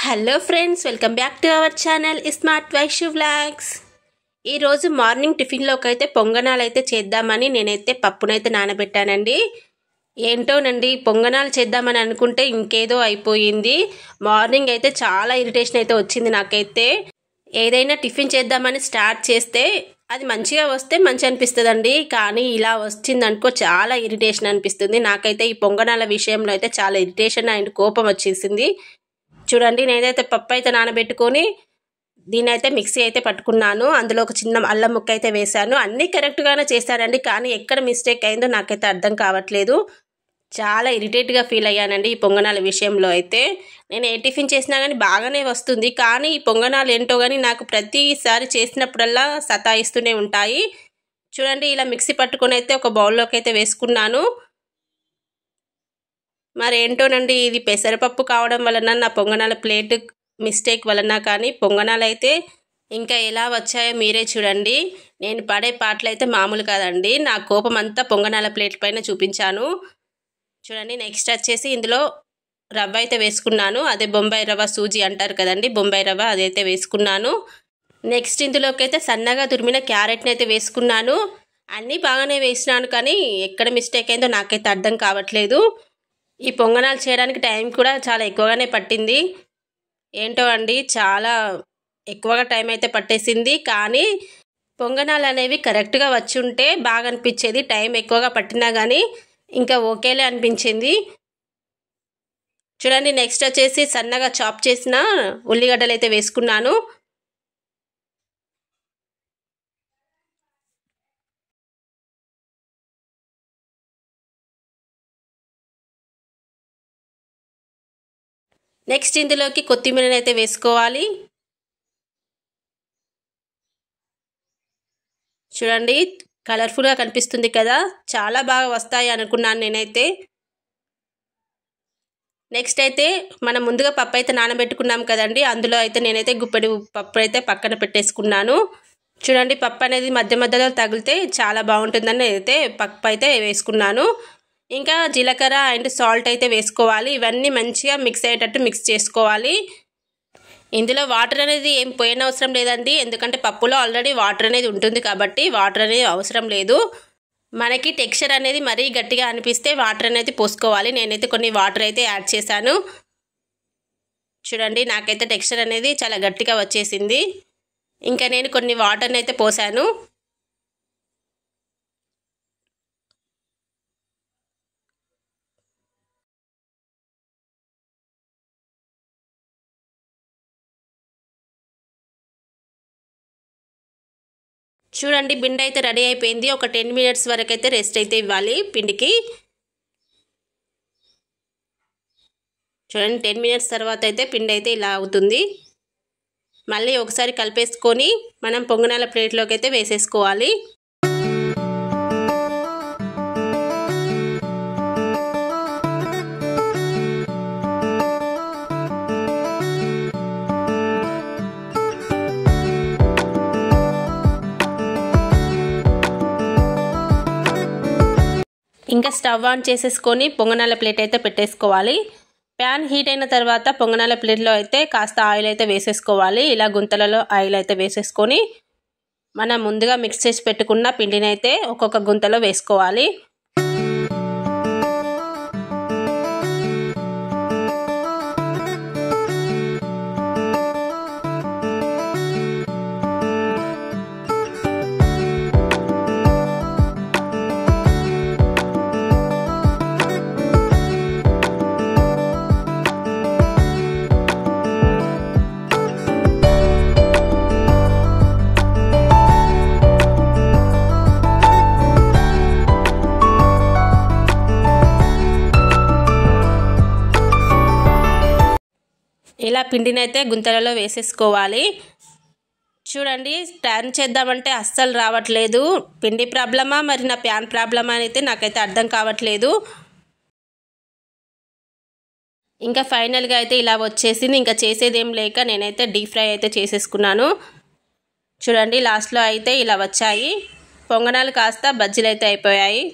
Hello friends, welcome back to our channel smart Vaishu vlogs. ఈరోజు morning టిఫిన్లోకి అయితే పొంగనాలు అయితే చేద్దామని నేనైతే పప్పునైతే నానబెట్టానండి. ఏంటోనండి, పొంగనాలు చేద్దామని అనుకుంటే ఇంకేదో అయిపోయింది. మార్నింగ్ అయితే చాలా ఇరిటేషన్ అయితే వచ్చింది నాకైతే. ఏదైనా టిఫిన్ చేద్దామని స్టార్ట్ చేస్తే అది మంచిగా వస్తే మంచి అనిపిస్తుందండి, కానీ ఇలా వచ్చిందనుకో చాలా ఇరిటేషన్ అనిపిస్తుంది. నాకైతే ఈ పొంగనాల విషయంలో అయితే చాలా ఇరిటేషన్ అండ్ కోపం వచ్చేసింది. చూడండి, నేనైతే పప్పు అయితే నానబెట్టుకొని దీనైతే మిక్సీ అయితే పట్టుకున్నాను. అందులో ఒక చిన్న అల్లం ముక్క అయితే వేశాను. అన్నీ కరెక్ట్గానే చేశానండి, కానీ ఎక్కడ మిస్టేక్ అయిందో నాకైతే అర్థం కావట్లేదు. చాలా ఇరిటేట్గా ఫీల్ అయ్యానండి ఈ పొంగనాల విషయంలో అయితే. నేను ఏ టిఫిన్ చేసినా కానీ బాగానే వస్తుంది, కానీ ఈ పొంగనాలు ఏంటో కానీ నాకు ప్రతిసారి చేసినప్పుడల్లా సతాయిస్తూనే ఉంటాయి. చూడండి, ఇలా మిక్సీ పట్టుకొని అయితే ఒక బౌల్లోకి అయితే వేసుకున్నాను. మరి ఏంటోనండి, ఇది పెసరపప్పు కావడం వలన నా పొంగనాల ప్లేట్ మిస్టేక్ వలన కానీ పొంగనాలు అయితే ఇంకా ఎలా వచ్చాయో మీరే చూడండి. నేను పడే పాటలు అయితే మామూలు కాదండి. నా కోపం అంతా పొంగనాల ప్లేట్ పైన చూపించాను. చూడండి, నెక్స్ట్ వచ్చేసి ఇందులో రవ్వ అయితే వేసుకున్నాను. అదే బొంబాయి రవ్వ, సూజీ అంటారు కదండి, బొంబాయి రవ్వ అదైతే వేసుకున్నాను. నెక్స్ట్ ఇందులోకి అయితే సన్నగా తురిమిన క్యారెట్ని అయితే వేసుకున్నాను. అన్నీ బాగానే వేసినాను, కానీ ఎక్కడ మిస్టేక్ అయిందో నాకైతే అర్థం కావట్లేదు. ఈ పొంగనాలు చేయడానికి టైం కూడా చాలా ఎక్కువగానే పట్టింది. ఏంటో అండి, చాలా ఎక్కువగా టైం అయితే పట్టేసింది. కానీ పొంగనాలు అనేవి కరెక్ట్గా వచ్చి ఉంటే బాగా అనిపించేది. టైం ఎక్కువగా పట్టినా కానీ ఇంకా ఓకేలే అనిపించింది. చూడండి, నెక్స్ట్ వచ్చేసి సన్నగా చాప్ చేసిన ఉల్లిగడ్డలు అయితే వేసుకున్నాను. నెక్స్ట్ ఇందులోకి కొత్తిమీరని అయితే వేసుకోవాలి. చూడండి, కలర్ఫుల్గా కనిపిస్తుంది కదా, చాలా బాగా వస్తాయి అనుకున్నాను నేనైతే. నెక్స్ట్ అయితే మనం ముందుగా పప్పు అయితే నానబెట్టుకున్నాం కదండి, అందులో అయితే నేనైతే గుప్పెడు పప్పు అయితే పక్కన పెట్టేసుకున్నాను. చూడండి, పప్పు అనేది మధ్య మధ్యలో తగిలితే చాలా బాగుంటుందని నేనైతే పప్పు అయితే వేసుకున్నాను. ఇంకా జీలకర్ర అండ్ సాల్ట్ అయితే వేసుకోవాలి. ఇవన్నీ మంచిగా మిక్స్ అయ్యేటట్టు మిక్స్ చేసుకోవాలి. ఇందులో వాటర్ అనేది ఏం పోయనవసరం లేదండి, ఎందుకంటే పప్పులో ఆల్రెడీ వాటర్ అనేది ఉంటుంది కాబట్టి వాటర్ అనేది అవసరం లేదు. మనకి టెక్స్చర్ అనేది మరీ గట్టిగా అనిపిస్తే వాటర్ అనేది పోసుకోవాలి. నేనైతే కొన్ని వాటర్ అయితే యాడ్ చేశాను. చూడండి, నాకైతే టెక్స్చర్ అనేది చాలా గట్టిగా వచ్చేసింది. ఇంకా నేను కొన్ని వాటర్ని అయితే పోసాను. చూడండి, పిండి అయితే రెడీ అయిపోయింది. ఒక 10 మినిట్స్ వరకు అయితే రెస్ట్ అయితే ఇవ్వాలి పిండికి. చూడండి, 10 మినిట్స్ తర్వాత అయితే పిండి అయితే ఇలా అవుతుంది. మళ్ళీ ఒకసారి కలిపేసుకొని మనం పొంగనాల ప్లేట్లోకి అయితే వేసేసుకోవాలి. ఇంకా స్టవ్ ఆన్ చేసేసుకొని పొంగనాల ప్లేట్ అయితే పెట్టేసుకోవాలి. ప్యాన్ హీట్ అయిన తర్వాత పొంగనాల ప్లేట్లో అయితే కాస్త ఆయిల్ అయితే వేసేసుకోవాలి. ఇలా గుంతలలో ఆయిల్ అయితే వేసేసుకొని మనం ముందుగా మిక్స్ చేసి పెట్టుకున్న పిండిని అయితే ఒక్కొక్క గుంతలో వేసుకోవాలి. ఇలా పిండిని అయితే గుంతలలో వేసేసుకోవాలి. చూడండి, టర్న్ చేద్దామంటే అస్సలు రావట్లేదు. పిండి ప్రాబ్లమా మరి నా ప్యాన్ ప్రాబ్లమా అయితే నాకైతే అర్థం కావట్లేదు. ఇంకా ఫైనల్గా అయితే ఇలా వచ్చేసింది. ఇంకా చేసేదేం లేక నేనైతే డీప్ ఫ్రై అయితే చేసేసుకున్నాను. చూడండి, లాస్ట్లో అయితే ఇలా వచ్చాయి పొంగనాలు, కాస్త బజ్జీలు అయితే అయిపోయాయి.